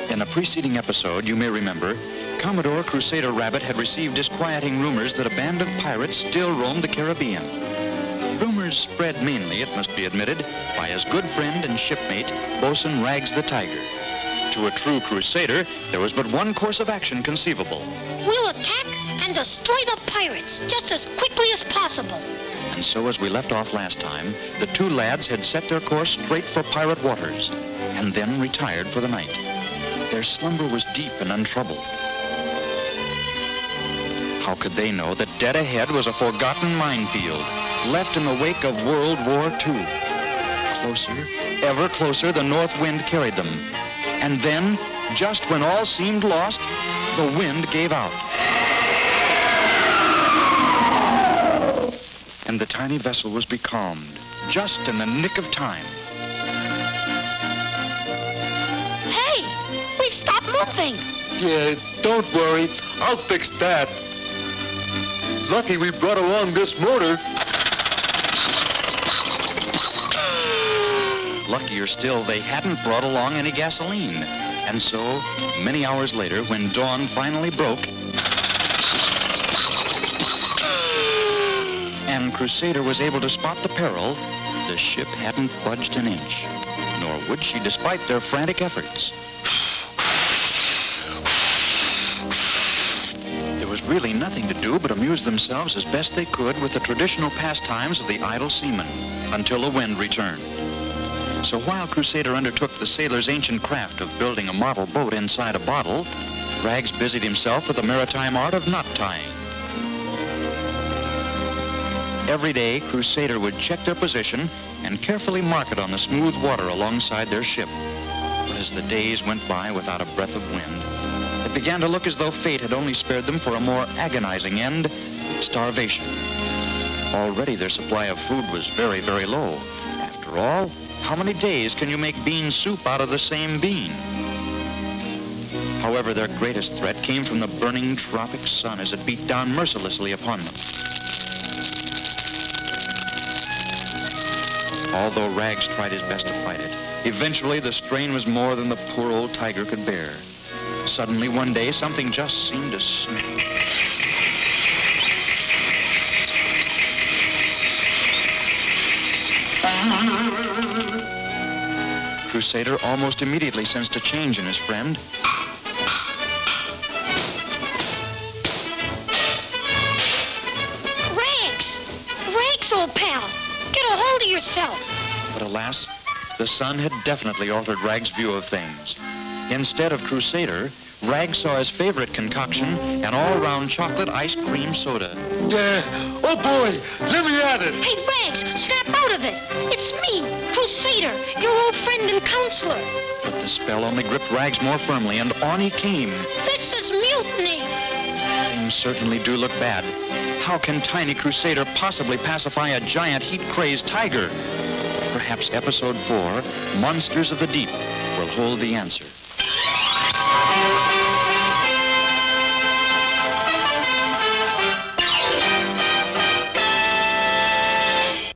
In a preceding episode, you may remember, Commodore Crusader Rabbit had received disquieting rumors that a band of pirates still roamed the Caribbean. Rumors spread mainly, it must be admitted, by his good friend and shipmate, Bosun Rags the Tiger. To a true crusader, there was but one course of action conceivable. We'll attack and destroy the pirates just as quickly as possible. And so, as we left off last time, the two lads had set their course straight for pirate waters, and then retired for the night. Their slumber was deep and untroubled. How could they know that dead ahead was a forgotten minefield, left in the wake of World War II? Closer, ever closer, the north wind carried them. And then, just when all seemed lost, the wind gave out. And the tiny vessel was becalmed, just in the nick of time. We've stopped moving. Yeah, don't worry. I'll fix that. Lucky we brought along this motor. Luckier still, they hadn't brought along any gasoline. And so, many hours later, when dawn finally broke, and Crusader was able to spot the peril, the ship hadn't budged an inch. Nor would she, despite their frantic efforts. There was really nothing to do but amuse themselves as best they could with the traditional pastimes of the idle seaman until the wind returned. So while Crusader undertook the sailor's ancient craft of building a model boat inside a bottle, Rags busied himself with the maritime art of knot tying. Every day, Crusader would check their position and carefully mark it on the smooth water alongside their ship. But as the days went by without a breath of wind, it began to look as though fate had only spared them for a more agonizing end, starvation. Already their supply of food was very, very low. After all, how many days can you make bean soup out of the same bean? However, their greatest threat came from the burning tropic sun as it beat down mercilessly upon them. Although Rags tried his best to fight it, eventually the strain was more than the poor old tiger could bear. Suddenly, one day, something just seemed to snap. Crusader almost immediately sensed a change in his friend. Rags, old pal, get a hold of yourself. But alas, the sun had definitely altered Rags' view of things. Instead of Crusader, Rags saw his favorite concoction, an all-round chocolate ice cream soda. Yeah. Oh, boy. Let me at it. Hey, Rags, snap out of it. It's me, Crusader, your old friend and counselor. But the spell only gripped Rags more firmly, and on he came. This is mutiny. Things certainly do look bad. How can tiny Crusader possibly pacify a giant heat-crazed tiger? Perhaps Episode 4, Monsters of the Deep, will hold the answer.